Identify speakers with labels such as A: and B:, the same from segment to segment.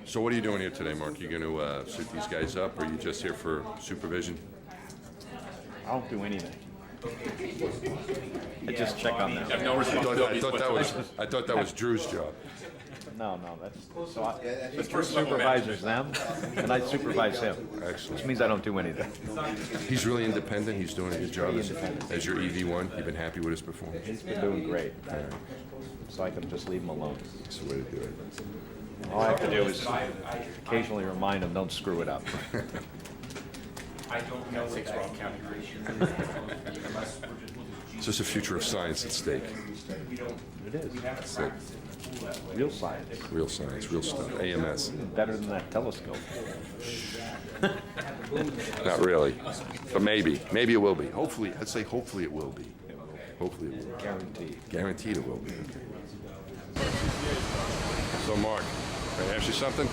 A: So what are you doing here today, Mark? You going to suit these guys up, or are you just here for supervision?
B: I don't do anything. I just check on them.
A: I have no responsibility. I thought that was Drew's job.
B: No, that's so. Drew supervises them, and I supervise him.
A: Excellent.
B: Which means I don't do anything.
A: He's really independent. He's doing a good job
B: independent.
A: as your EV1. You've been happy with his performance.
B: He's been doing great. So I can just leave him alone.
A: That's the way to do it.
B: All I have to do is occasionally remind him, don't screw it up.
C: I don't know what that counting.
A: It's just the future of science at stake.
B: It is.
A: That's it.
B: Real science.
A: Real science, real stuff. AMS.
B: Better than that telescope.
A: Not really, but maybe. Maybe it will be. Hopefully, I'd say hopefully it will be. Hopefully it will be.
B: Guaranteed.
A: Guaranteed it will be. So, Mark, can I ask you something?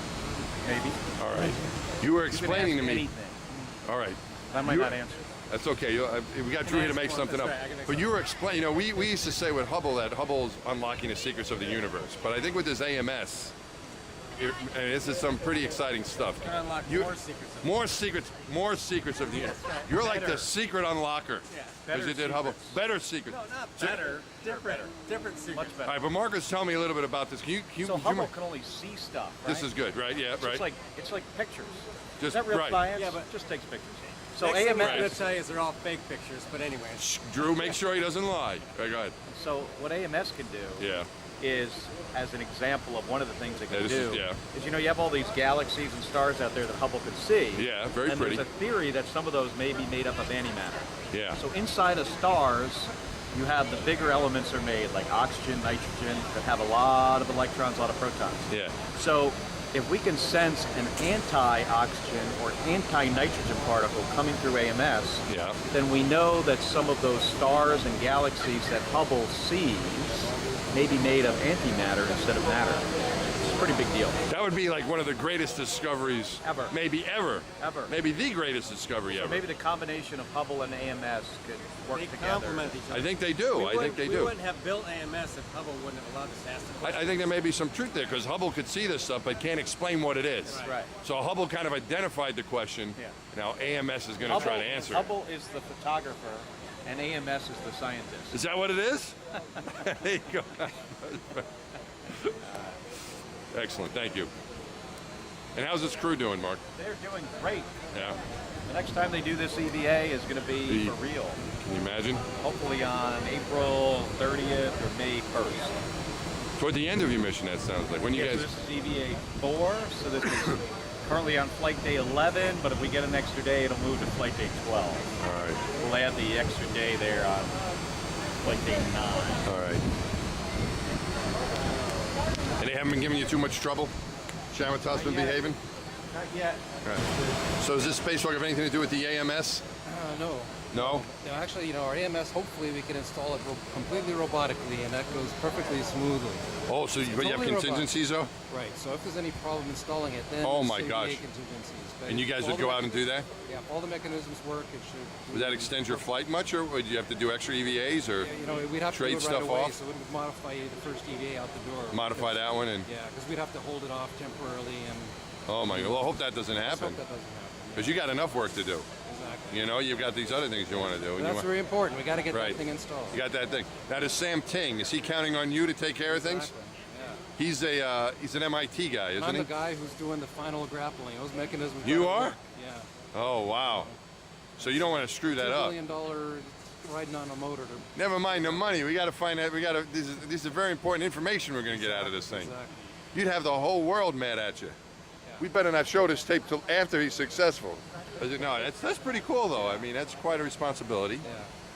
D: Maybe.
A: All right. You were explaining to me.
D: Anything.
A: All right.
D: I might not answer.
A: That's okay. We got Drew here to make something up. But you were explaining, we used to say with Hubble that Hubble's unlocking the secrets of the universe. But I think with this AMS, this is some pretty exciting stuff.
D: Unlock more secrets.
A: More secrets of the universe. You're like the secret unlocker.
D: Yeah,
A: Because you did Hubble. Better secrets.
D: No, not better. Different secrets. Much better.
A: All right, but Marcus, tell me a little bit about this.
D: So Hubble can only see stuff, right?
A: This is good, right? Yeah,
D: So
A: right.
D: it's like pictures.
A: Just
D: Is that real
A: right.
D: science?
E: Yeah, but
D: just takes pictures. So
E: Next thing I'm
D: AMS.
E: going to tell you is they're all fake pictures, but anyway.
A: Drew, make sure he doesn't lie. All right, go ahead.
D: So what AMS can do
A: Yeah.
D: is, as an example of one of the things it can
A: this
D: do,
A: is
D: you know you have all these galaxies and stars out there that Hubble could see.
A: Yeah, very
D: and
A: pretty.
D: there's a theory that some of those may be made up of antimatter.
A: Yeah.
D: So inside of stars, you have the bigger elements are made, like oxygen, nitrogen, that have a lot of electrons, a lot of protons.
A: Yeah.
D: So if we can sense an anti-oxygen or anti-nitrogen particle coming through AMS,
A: Yeah.
D: then we know that some of those stars and galaxies that Hubble sees may be made of antimatter instead of matter. It's a pretty big deal.
A: That would be like one of the greatest discoveries
D: Ever.
A: Maybe ever.
D: Ever.
A: Maybe the greatest discovery ever.
D: Maybe the combination of Hubble and AMS could work
E: They
D: together.
E: complement each other.
A: I think they do. I think they
E: We
A: do.
E: wouldn't have built AMS if Hubble wouldn't have allowed us to ask the question.
A: I think there may be some truth there because Hubble could see this stuff but can't explain what it is.
D: Right.
A: So Hubble kind of identified the question.
D: Yeah.
A: Now AMS is going to try to answer it.
D: Hubble is the photographer, and AMS is the scientist.
A: Is that what it is? There you go. Excellent. Thank you. And how's this crew doing, Mark?
D: They're doing great.
A: Yeah.
D: The next time they do this EVA is going to be for real.
A: Can you imagine?
D: Hopefully on April 30th or May 1st.
A: Toward the end of your mission, that sounds like. When you
D: So
A: guys.
D: this is EVA 4, so this is currently on flight day 11, but if we get an extra day, it'll move to flight day 12.
A: All right.
D: We'll add the extra day there on flight day 9.
A: All right. And they haven't been giving you too much trouble? Shamatov's been
E: yet.
A: behaving?
E: Not yet.
A: Right. So does this spacewalk have anything to do with the AMS?
F: No.
A: No?
F: No, actually, our AMS, hopefully we can install it completely robotically, and that goes perfectly smoothly.
A: Oh, so you have
F: totally
A: contingencies though?
F: Right, so if there's any problem installing it, then
A: Oh my
F: there's
A: gosh.
F: AVA contingencies. But
A: And you guys
F: if
A: would
F: all
A: go
F: the
A: out and do that?
F: Yeah, if all the mechanisms work, it should...
A: Would that extend your flight much, or would you have to do extra EVAs, or
F: Yeah, we'd have to
A: trade
F: do it right
A: stuff
F: away,
A: off?
F: so we would modify the first EVA out the door.
A: Modify that one? And
F: Yeah, because we'd have to hold it off temporarily, and
A: oh my God! Well, I hope that doesn't
F: let's
A: happen,
F: hope that doesn't happen.
A: because you got enough work to do.
F: Exactly.
A: You know, you've got these other things you want to do.
F: But
A: and you
F: that's
A: want-
F: very important. We got to get
A: Right.
F: that thing installed.
A: You got that thing. Now, does Sam Ting, is he counting on you to take care of things?
F: Exactly. Yeah.
A: He's an MIT guy, isn't
F: I'm
A: he?
F: the guy who's doing the final grappling. Those mechanisms.
A: You
F: gotta
A: are?
F: work. Yeah.
A: Oh wow! So you don't want to screw that
F: $2
A: up.
F: billion riding on a motor to
A: Never mind the money. We got to find out. We got to. This is very important information we're going to get out of this thing.
F: Exactly.
A: You'd have the whole world mad at you. We better not show this tape till after he's successful. No, that's pretty cool though. I mean, that's quite a responsibility,
F: Yeah.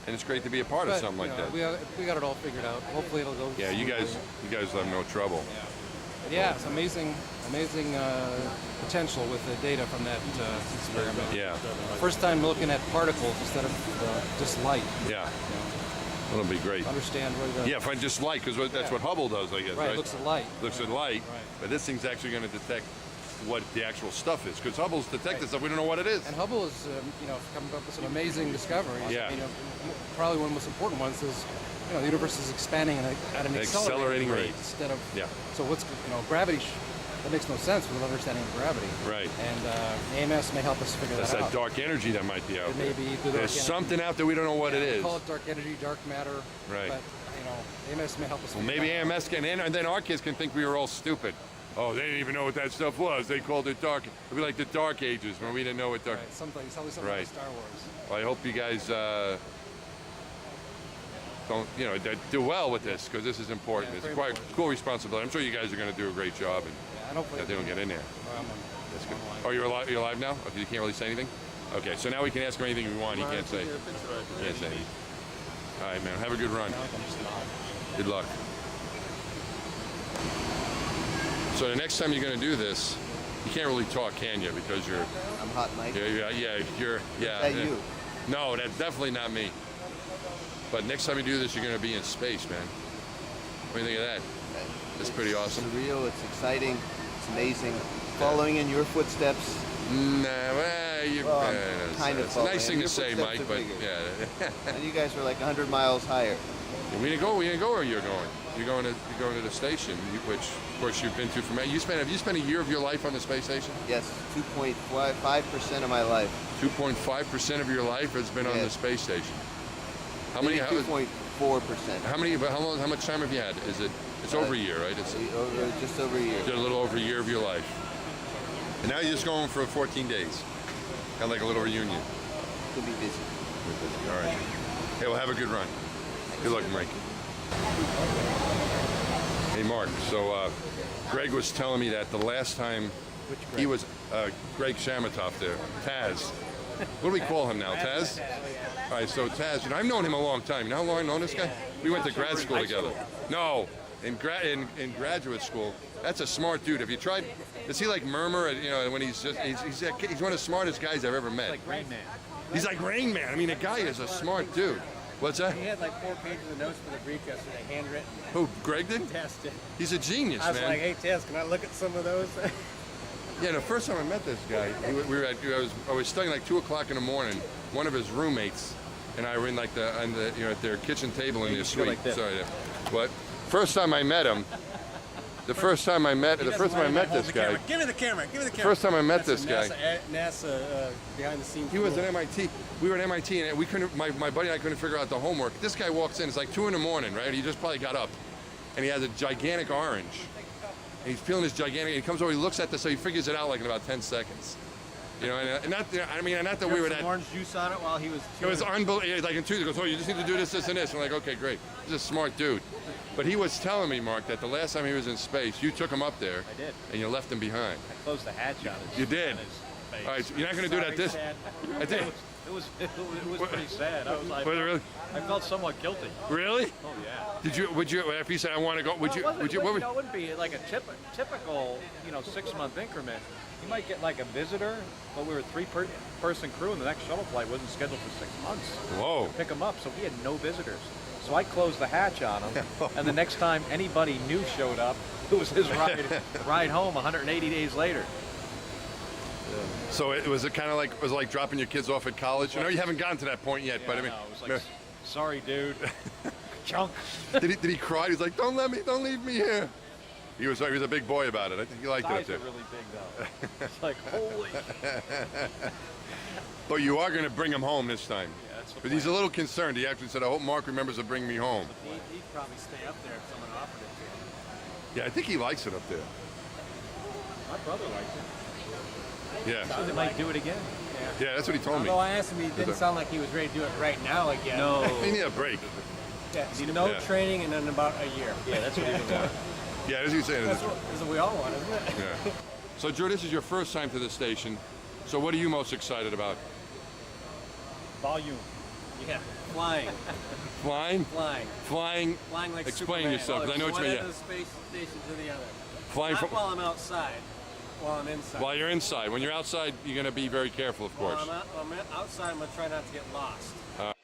A: and it's great to be a part of
F: But,
A: something like that.
F: We got it all figured out. Hopefully it'll go.
A: Yeah, you guys have no trouble.
F: Yeah, it's amazing potential with the data from that experiment.
A: Yeah,
F: First time looking at particles instead of just light.
A: yeah. That'll be great.
F: Understand where the
A: Yeah, if I just light, because that's what Hubble does, I guess.
F: right,
A: Right.
F: looks at light.
A: Looks at light,
F: Right.
A: but this thing's actually going to detect what the actual stuff is, because Hubble's detected stuff we don't know what it is.
F: And Hubble is coming up with some amazing discoveries.
A: Yeah.
F: Probably one of the most important ones is the universe is expanding at an accelerating
A: Accelerating rate.
F: instead of
A: Yeah.
F: So gravity That makes no sense with understanding of gravity.
A: Right.
F: And AMS may help us figure
A: That's
F: that
A: that
F: out.
A: dark energy that might be out
F: It
A: there.
F: may be the dark
A: There's
F: energy.
A: something out there we don't know what it
F: We
A: is.
F: call it dark energy, dark matter.
A: Right.
F: But, you know, AMS may help us
A: Well,
F: figure
A: maybe
F: that out.
A: AMS can, and then our kids can think we were all stupid. Oh, they didn't even know what that stuff was. They called it dark. It'd be like the Dark Ages when we didn't know what dark.
F: Right, something
A: Right.
F: like Star Wars.
A: Well, I hope you guys don't, you know, do well with this because this is important.
F: Yeah,
A: It's
F: very
A: quite
F: important.
A: cool responsibility. I'm sure you guys are going to do a great job and
F: And hopefully
A: that they don't get in there.
F: I'm
A: That's good. Oh, you're alive. You're alive now. Okay, you can't really say anything. Okay, so now we can ask him anything we want. He can't say. Can't say anything. All right, man. Have a good run. Good luck. So the next time you're going to do this, you can't really talk, can you? Because you're.
G: I'm Hot Mike.
A: You're. Yeah.
G: Is that you?
A: No, that's definitely not me. But next time you do this, you're going to be in space, man. What do you think of that? That's pretty awesome.
G: It's surreal. It's exciting. It's amazing. Following in your footsteps.
A: Nah, well, you.
G: Well, I'm
A: it's
G: kind of
A: a nice
G: following.
A: thing to
G: Your
A: say,
G: footsteps
A: Mike.
G: are
A: But
G: bigger.
A: yeah.
G: And you guys were like 100 miles higher.
A: We didn't go where you're going. You're going to the station, which of course you've been to from. Have you spent a year of your life on the space station?
G: Yes, 2.5% of my life.
A: 2.5% of your life has been on the
G: Yes.
A: space station. How many?
G: 2.4%.
A: How many? How long? How much time have you had? It's over a year, right? It's
G: Just over a year.
A: a little over a year of your life. And now you're just going for 14 days, kind of like a little reunion.
G: Could be busy.
A: All right. Hey, well, have a good run. Good luck, Mike. Hey, Mark. So Greg was telling me that the last time he was Greg Shamatov there, Taz. What do we call him now, Taz? All right, so Taz, you know, I've known him a long time. You know how long I've known this guy? We went to grad school together. No, in graduate school. That's a smart dude. Have you tried? Does he like murmur? You know, when he's one of the smartest guys I've ever met.
D: Like Rain Man.
A: He's like Rain Man. I mean, the guy is a smart dude. What's that?
E: He had like 4 pages of notes for the brief yesterday, handwritten,
A: Who? Greg did?
E: tested.
A: He's a genius,
E: I was
A: man.
E: like, hey, Tess, can I look at some of those?
A: Yeah, the first time I met this guy, I was studying like 2 o'clock in the morning. One of his roommates and I were in like at their kitchen table in their suite.
D: like this.
A: Sorry, what? First time I met him. The first time I met this guy.
E: Give me the camera. Give me the camera.
A: First time I met
E: That's
A: this guy.
E: NASA behind the scenes.
A: He was at MIT. We were at MIT, and we couldn't. My buddy and I couldn't figure out the homework. This guy walks in. It's like 2 in the morning, right? He just probably got up, and he has a gigantic orange. And he's peeling this gigantic. And he comes over. He looks at this, so he figures it out like in about 10 seconds. You know, and not. I mean, not that we were that.
E: orange juice on it while he was.
A: It was unbelievable. Like in Tuesday, he goes, "Oh, you just need to do this, this, and this." I'm like, "Okay, great." He's a smart dude. But he was telling me, Mark, that the last time he was in space, you took him up there.
D: I did.
A: And you left him behind.
D: I closed the hatch on his.
A: You did.
D: on his face.
A: All right, so you're not going to do that this.
D: Dad.
A: I did.
D: It was pretty sad. I was like,
A: Was it really?
D: I felt somewhat guilty.
A: Really?
D: Oh yeah.
A: Did you? Would you? If he said, "I want to go," would you? Would you? What would?
D: It wouldn't be like a typical, 6-month increment. You might get like a visitor, but we were a 3-person crew, and the next shuttle flight wasn't scheduled for 6 months.
A: Whoa.
D: To pick him up, so we had no visitors. So I closed the hatch on him, and the next time anybody new showed up, it was his ride home 180 days later.
A: So it was kind of like dropping your kids off at college. You know, you haven't gotten to that point yet,
D: Yeah,
A: but I mean,
D: it was like, sorry, dude. Chunk.
A: did he cry? He was like, "Don't leave me here." He was a big boy about it. I think he liked it up
D: Eyes
A: there.
D: are really big though. It's like, holy.
A: But you are going to bring him home this time.
D: Yeah, that's the
A: But he's a little concerned. He actually said, "I hope Mark remembers to bring me home."
E: He'd probably stay up there if someone offered it to him.
A: Yeah, I think he likes it up there.
D: My brother likes it.
A: Yeah,
D: So they might do it again.
A: yeah, that's what he told me.
E: Although I asked him, he didn't sound like he was ready to do it right now again.
D: No.
A: He need a break.
E: Yeah, no
A: Yeah.
E: training and then about a year.
D: Yeah, that's what he was.
A: Yeah, that's what he's saying.
E: That's what we all want, isn't it?
A: Yeah. So, Drew, this is your first time to the station. So, what are you most excited about?
D: Volume.
E: Yeah, flying.
A: Flying?
E: Flying.
A: Flying.
E: Flying like
A: Explain
E: Superman.
A: yourself, 'cause I know what you
E: One
A: mean.
E: end of the space station to the other.
A: Flying
E: Not
A: from.
E: while I'm outside. While I'm inside.
A: While you're inside. When you're outside, you're going to be very careful, of course.
E: While I'm outside, I'm going to try not to get lost.